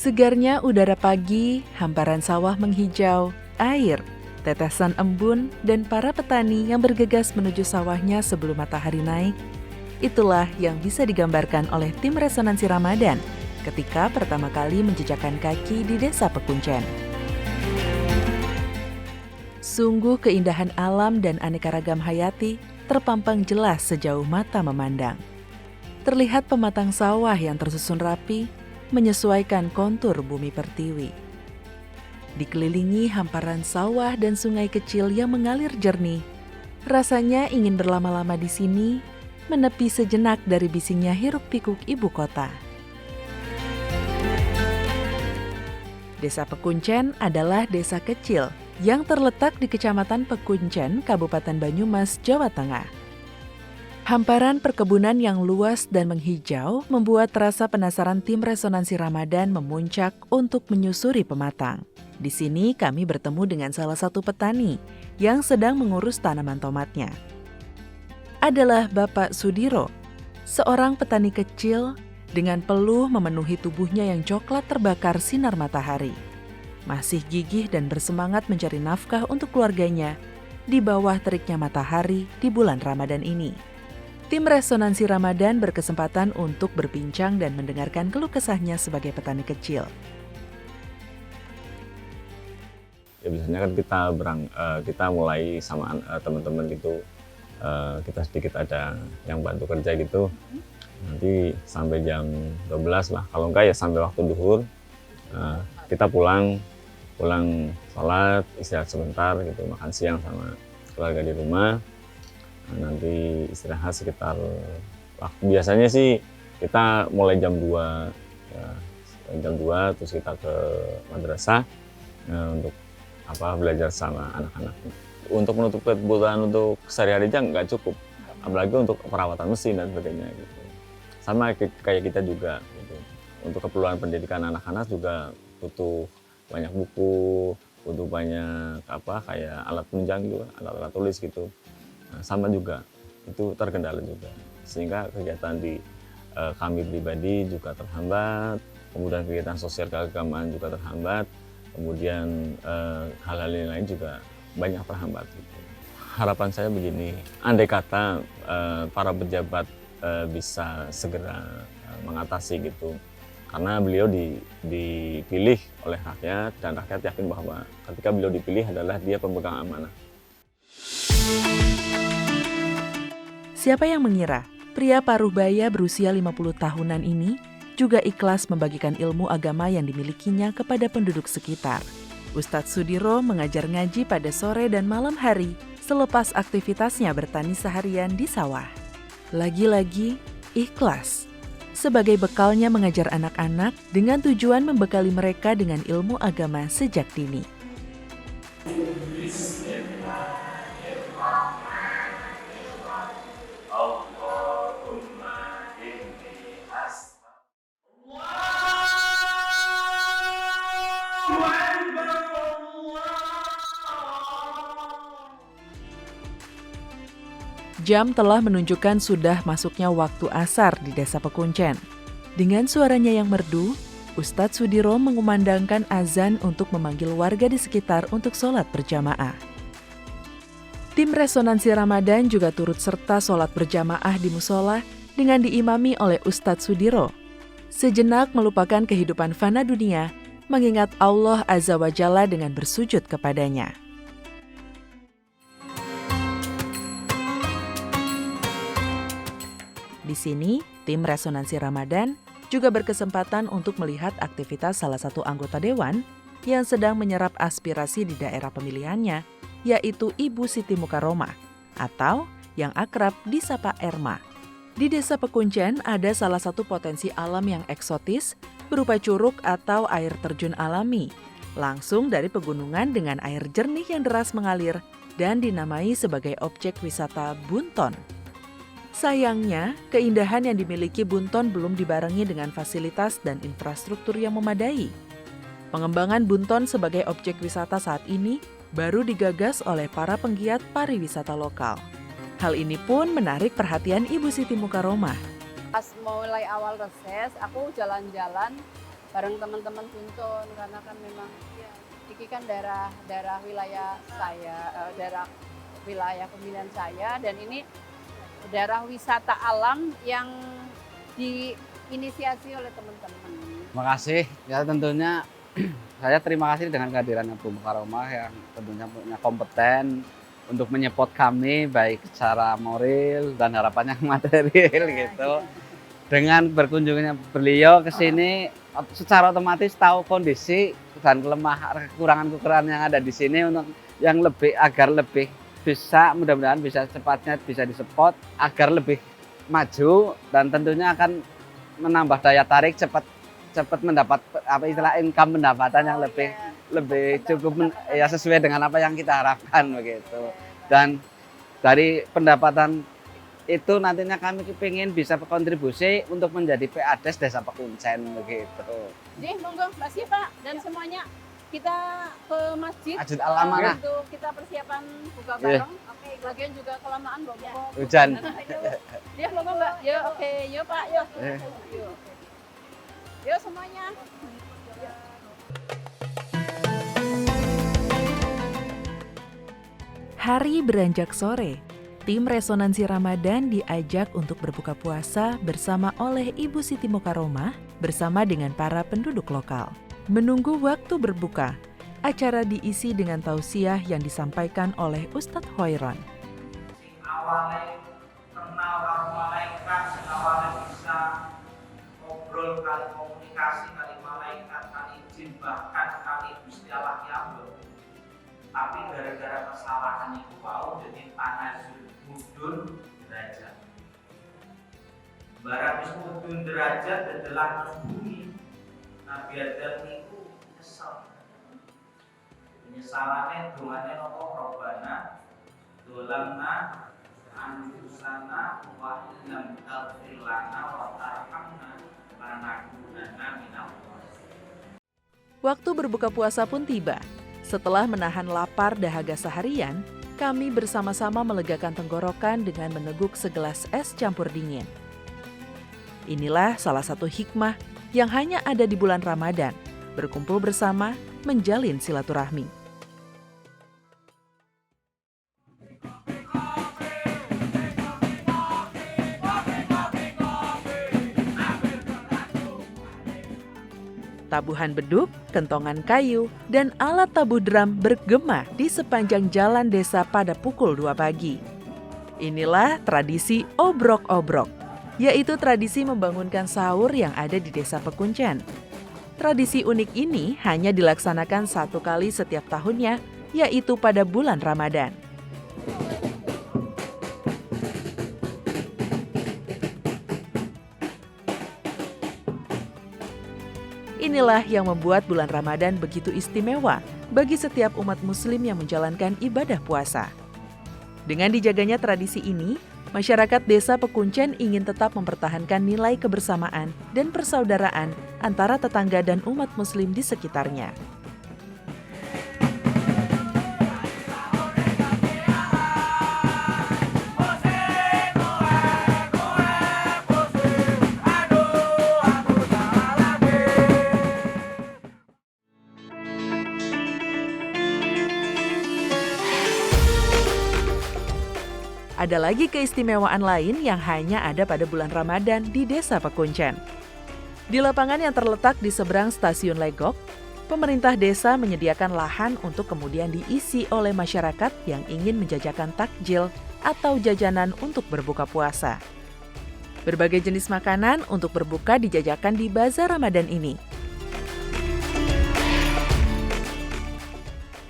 Segarnya udara pagi, hamparan sawah menghijau, air, tetesan embun, dan para petani yang bergegas menuju sawahnya sebelum matahari naik. Itulah yang bisa digambarkan oleh tim Resonansi Ramadan ketika pertama kali menjejakkan kaki di Desa Pekuncen. Sungguh keindahan alam dan aneka ragam hayati terpampang jelas sejauh mata memandang. Terlihat pematang sawah yang tersusun rapi, menyesuaikan kontur bumi pertiwi. Dikelilingi hamparan sawah dan sungai kecil yang mengalir jernih, rasanya ingin berlama-lama di sini, menepi sejenak dari bisingnya hiruk-pikuk ibu kota. Desa Pekuncen adalah desa kecil yang terletak di Kecamatan Pekuncen, Kabupaten Banyumas, Jawa Tengah. Hamparan perkebunan yang luas dan menghijau membuat rasa penasaran tim Resonansi Ramadan memuncak untuk menyusuri pematang. Di sini kami bertemu dengan salah satu petani yang sedang mengurus tanaman tomatnya. Adalah Bapak Sudiro, seorang petani kecil dengan peluh memenuhi tubuhnya yang coklat terbakar sinar matahari. Masih gigih dan bersemangat mencari nafkah untuk keluarganya di bawah teriknya matahari di bulan Ramadan ini. Tim Resonansi Ramadan berkesempatan untuk berbincang dan mendengarkan keluh kesahnya sebagai petani kecil. Ya biasanya kan kita mulai sama teman-teman gitu, kita sedikit ada yang bantu kerja gitu. Nanti sampai jam 12 lah, kalau enggak ya sampai waktu duhur kita pulang sholat, istirahat sebentar gitu, makan siang sama keluarga di rumah. Nanti istirahat sekitar waktu biasanya sih kita mulai jam 2 ya, jam 2 terus kita ke madrasah untuk belajar sama anak-anak. Untuk menutup kebutuhan untuk sehari-hari aja nggak cukup, apalagi untuk perawatan mesin dan sebagainya gitu. Sama kayak kita juga gitu. Untuk keperluan pendidikan anak-anak juga butuh banyak buku, butuh banyak kayak alat penunjang gitu, alat-alat tulis gitu. Nah, sama juga itu terkendala juga, sehingga kegiatan di kami pribadi juga terhambat, kemudian kegiatan sosial keagamaan juga terhambat, kemudian hal-hal lain juga banyak terhambat gitu. Harapan saya begini, andai kata para pejabat bisa segera mengatasi gitu, karena beliau dipilih oleh rakyat dan rakyat yakin bahwa ketika beliau dipilih adalah dia pemegang amanah. Siapa yang mengira pria paruh baya berusia 50 tahunan ini juga ikhlas membagikan ilmu agama yang dimilikinya kepada penduduk sekitar. Ustadz Sudiro mengajar ngaji pada sore dan malam hari selepas aktivitasnya bertani seharian di sawah. Lagi-lagi ikhlas sebagai bekalnya mengajar anak-anak dengan tujuan membekali mereka dengan ilmu agama sejak dini. Jam telah menunjukkan sudah masuknya waktu asar di Desa Pekuncen. Dengan suaranya yang merdu, Ustadz Sudiro mengumandangkan azan untuk memanggil warga di sekitar untuk sholat berjamaah. Tim Resonansi Ramadan juga turut serta sholat berjamaah di musola dengan diimami oleh Ustadz Sudiro. Sejenak melupakan kehidupan fana dunia, mengingat Allah Azza wa Jalla dengan bersujud kepadanya. Di sini, tim Resonansi Ramadan juga berkesempatan untuk melihat aktivitas salah satu anggota dewan yang sedang menyerap aspirasi di daerah pemilihannya, yaitu Ibu Siti Mukaromah, atau yang akrab disapa Erma. Di Desa Pekuncen ada salah satu potensi alam yang eksotis berupa curug atau air terjun alami, langsung dari pegunungan dengan air jernih yang deras mengalir dan dinamai sebagai objek wisata Bunton. Sayangnya, keindahan yang dimiliki Bunton belum dibarengi dengan fasilitas dan infrastruktur yang memadai. Pengembangan Bunton sebagai objek wisata saat ini baru digagas oleh para penggiat pariwisata lokal. Hal ini pun menarik perhatian Ibu Siti Mukaromah. Pas mulai awal reses, aku jalan-jalan bareng teman-teman Buncon, karena kan memang ya, ini kan daerah wilayah saya, daerah wilayah pemilihan saya, dan ini daerah wisata alam yang diinisiasi oleh teman-teman. Terima kasih. Ya tentunya saya terima kasih dengan kehadiran Bu Mukaromah yang tentunya punya kompeten untuk menyepot kami baik secara moral dan harapannya material gitu. Dengan berkunjungnya beliau ke sini secara otomatis tahu kondisi dan kekurangan-kekurangan yang ada di sini untuk yang lebih agar lebih bisa mudah-mudahan bisa cepatnya bisa disepot agar lebih maju dan tentunya akan menambah daya tarik cepat mendapat apa istilah income pendapatan yang lebih cukup ya sesuai dengan apa yang kita harapkan begitu. Dan dari pendapatan itu nantinya kami ingin bisa berkontribusi untuk menjadi PADES Desa Pekuncen begitu. Jadi monggo Mbak Siva dan semuanya kita ke masjid Masjid Al-Amanah untuk kita persiapan buka bareng. Oke, bagian juga kelamaan Mbak. Hujan. Ya monggo Mbak. Yo oke, yo Pak, yo. Yo semuanya. Hari beranjak sore, tim Resonansi Ramadan diajak untuk berbuka puasa bersama oleh Ibu Siti Mukaromah bersama dengan para penduduk lokal. Menunggu waktu berbuka, acara diisi dengan tausiah yang disampaikan oleh Ustadz Hoiron. Awalnya kenal karo malaikat, awalnya bisa ngobrol kali komunikasi kali malaikat, kali jin, bahkan kali Gusti Allah Yambul. Tapi gara-gara kesalahan itu wau jadi tanazul mudun derajat. Barang wis mudun derajat adalah nang bumi. Nabi Adam niku nyesal. Penyesalannya dongane napa Robbana dolamna anfusana wa illam taghfir lana wa tarhamna lanakunanna minal khasirin. Waktu berbuka puasa pun tiba. Setelah menahan lapar dahaga seharian, kami bersama-sama melegakan tenggorokan dengan meneguk segelas es campur dingin. Inilah salah satu hikmah yang hanya ada di bulan Ramadan, berkumpul bersama, menjalin silaturahmi. Tabuhan beduk, kentongan kayu, dan alat tabuh drum bergema di sepanjang jalan desa pada pukul 2 pagi. Inilah tradisi obrok-obrok, yaitu tradisi membangunkan sahur yang ada di Desa Pekuncen. Tradisi unik ini hanya dilaksanakan 1 kali setiap tahunnya, yaitu pada bulan Ramadan. Inilah yang membuat bulan Ramadan begitu istimewa bagi setiap umat muslim yang menjalankan ibadah puasa. Dengan dijaganya tradisi ini, masyarakat Desa Pekuncen ingin tetap mempertahankan nilai kebersamaan dan persaudaraan antara tetangga dan umat muslim di sekitarnya. Ada lagi keistimewaan lain yang hanya ada pada bulan Ramadan di Desa Pekuncen. Di lapangan yang terletak di seberang stasiun Legok, pemerintah desa menyediakan lahan untuk kemudian diisi oleh masyarakat yang ingin menjajakan takjil atau jajanan untuk berbuka puasa. Berbagai jenis makanan untuk berbuka dijajakan di Bazar Ramadan ini.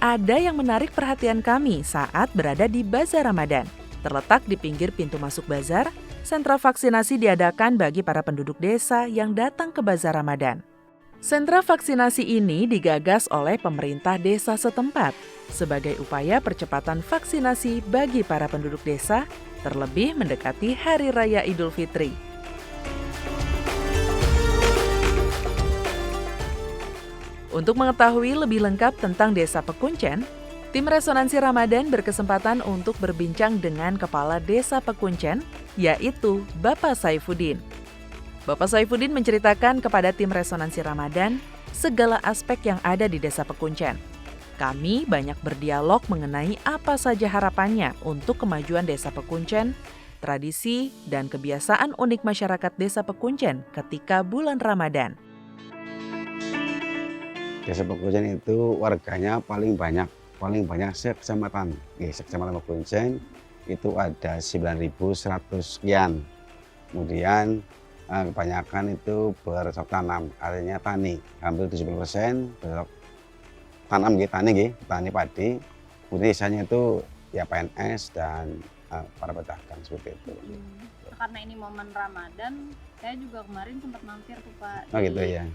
Ada yang menarik perhatian kami saat berada di Bazar Ramadan. Terletak di pinggir pintu masuk bazar, sentra vaksinasi diadakan bagi para penduduk desa yang datang ke Bazar Ramadan. Sentra vaksinasi ini digagas oleh pemerintah desa setempat sebagai upaya percepatan vaksinasi bagi para penduduk desa, terlebih mendekati Hari Raya Idul Fitri. Untuk mengetahui lebih lengkap tentang Desa Pekuncen, tim Resonansi Ramadan berkesempatan untuk berbincang dengan Kepala Desa Pekuncen, yaitu Bapak Saifuddin. Bapak Saifuddin menceritakan kepada tim Resonansi Ramadan segala aspek yang ada di Desa Pekuncen. Kami banyak berdialog mengenai apa saja harapannya untuk kemajuan Desa Pekuncen, tradisi, dan kebiasaan unik masyarakat Desa Pekuncen ketika bulan Ramadan. Desa Pekuncen itu warganya paling banyak sekecamatan. Sekecamatan Pekuncen itu ada 9.100 sekian. Kemudian kebanyakan itu bercocok tanam, artinya tani. Hampir 70% bercocok tanam, tani padi. Kemudian sisanya itu ya PNS dan para pedagang seperti itu. Karena ini momen Ramadan, saya juga kemarin sempat mampir tuh Pak Oh di gitu ya.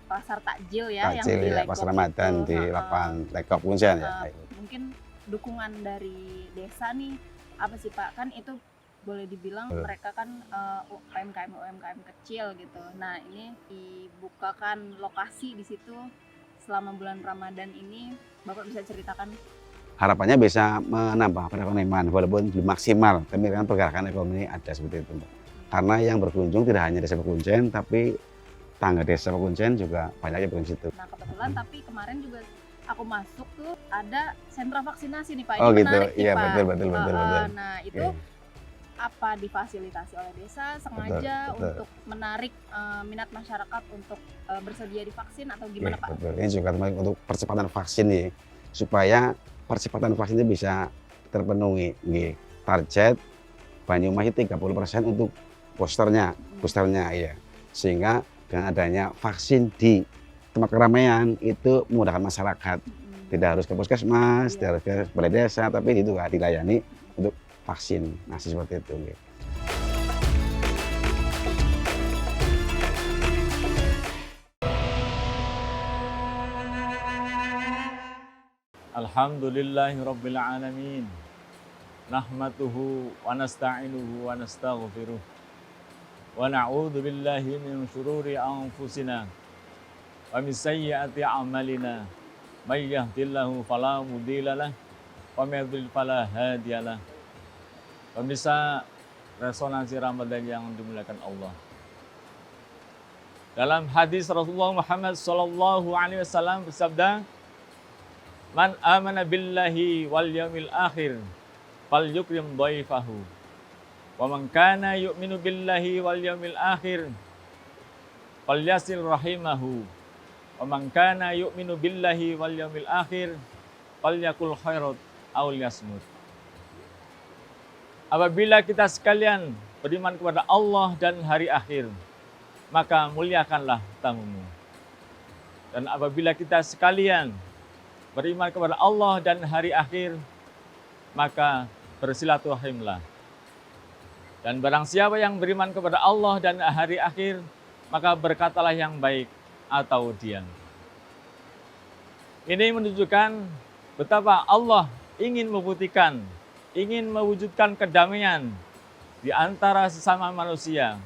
pasar takjil ya, yang Takjil di ya, Legok pas Ramadan itu. di lapangan Legok Pekuncen ya. Mungkin dukungan dari desa nih apa sih Pak? Kan itu boleh dibilang mereka kan UMKM kecil gitu. Nah ini dibukakan lokasi di situ selama bulan Ramadan ini, Bapak bisa ceritakan? Harapannya bisa menambah perekonomian walaupun belum maksimal, tapi kan pergerakan ekonomi ada seperti itu, Mbak. Karena yang berkunjung tidak hanya Desa Pekuncen, tapi tangga Desa Pekuncen juga banyak yang berkunjung situ. Nah kebetulan tapi kemarin juga aku masuk tuh ada sentra vaksinasi nih Pak. Oh Ini gitu, menarik nih, iya Pak. betul. Nah itu apa difasilitasi oleh desa sengaja Betul. untuk menarik minat masyarakat untuk bersedia divaksin atau gimana Pak? Betul. Ini juga termasuk untuk percepatan vaksin nih, supaya percepatan vaksin itu bisa terpenuhi. Target Banyumas 30% untuk boosternya ya. Sehingga dengan adanya vaksin di tempat keramaian itu memudahkan masyarakat. Tidak harus ke puskesmas, tidak harus ke balai desa, tapi itu dilayani untuk vaksin. Nah, seperti itu. Alhamdulillahirabbil alamin. Nahmaduhu wa nasta'inuhu wa nastaghfiruh. Wa na'udzu billahi min syururi anfusina wa min sayyiati a'malina. May yahdihillahu fala mudilla lahu wa may yudlil fala hadiya lahu. Pemirsa Resonansi Ramadan yang dimuliakan Allah. Dalam hadis Rasulullah Muhammad SAW bersabda, "Man amana billahi wal yawmil akhir falyukrim dhaifahu. Wa man kana yu'minu billahi wal yawmil akhir falyasil rahimahu. Wa man kana yu'minu billahi wal yawmil akhir falyakul khairat aw liyasmut." Apabila kita sekalian beriman kepada Allah dan hari akhir, maka muliakanlah tamumu. Dan apabila kita sekalian beriman kepada Allah dan hari akhir, maka bersilaturahimlah. Dan barang siapa yang beriman kepada Allah dan hari akhir, maka berkatalah yang baik atau diam. Ini menunjukkan betapa Allah ingin membuktikan, ingin mewujudkan kedamaian di antara sesama manusia,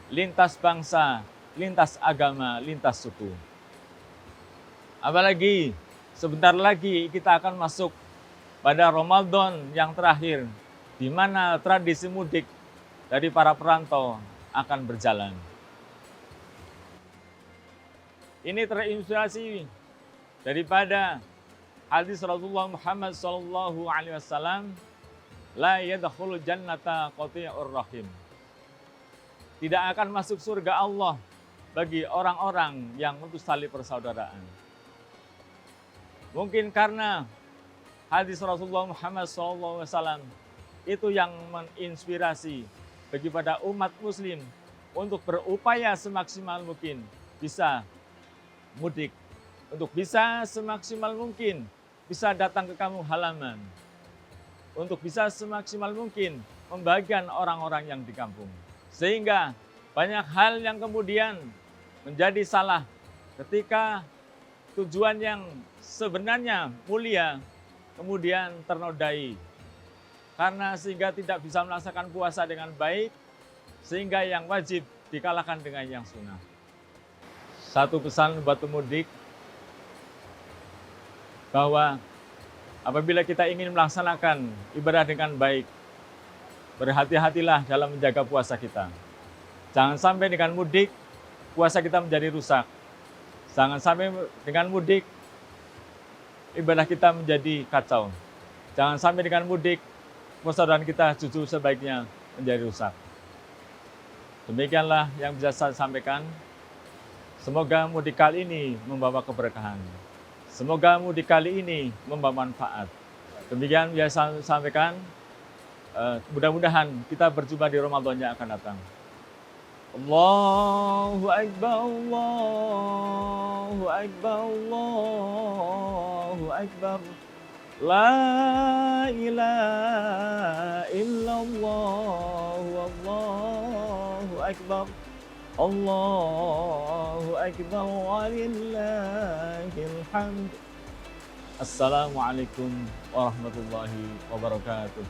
lintas bangsa, lintas agama, lintas suku. Apalagi sebentar lagi kita akan masuk pada Ramadan yang terakhir, di mana tradisi mudik dari para perantau akan berjalan. Ini terinspirasi daripada hadis Rasulullah Muhammad SAW, la yadkhulul jannata qati'ur rahim. Tidak akan masuk surga Allah bagi orang-orang yang memutus tali persaudaraan. Mungkin karena hadis Rasulullah Muhammad SAW itu yang menginspirasi bagi pada umat muslim untuk berupaya semaksimal mungkin bisa mudik, untuk bisa semaksimal mungkin bisa datang ke kampung halaman, untuk bisa semaksimal mungkin membagikan orang-orang yang di kampung. Sehingga banyak hal yang kemudian menjadi salah ketika tujuan yang sebenarnya mulia kemudian ternodai. Karena sehingga tidak bisa melaksanakan puasa dengan baik, sehingga yang wajib dikalahkan dengan yang sunnah. Satu pesan buat pemudik, bahwa apabila kita ingin melaksanakan ibadah dengan baik, berhati-hatilah dalam menjaga puasa kita. Jangan sampai dengan mudik puasa kita menjadi rusak. Jangan sampai dengan mudik ibadah kita menjadi kacau. Jangan sampai dengan mudik persaudaraan kita justru sebaiknya menjadi rusak. Demikianlah yang bisa saya sampaikan. Semoga mudik kali ini membawa keberkahan. Semoga mudik kali ini membawa manfaat. Demikian yang saya sampaikan. Mudah-mudahan kita berjumpa di Ramadan yang akan datang. Allahu Akbar, Allahu Akbar, Allahu Akbar. La ilaha illallah, Allahu Akbar. Allahu Akbar walillahil hamd. Assalamualaikum warahmatullahi wabarakatuh.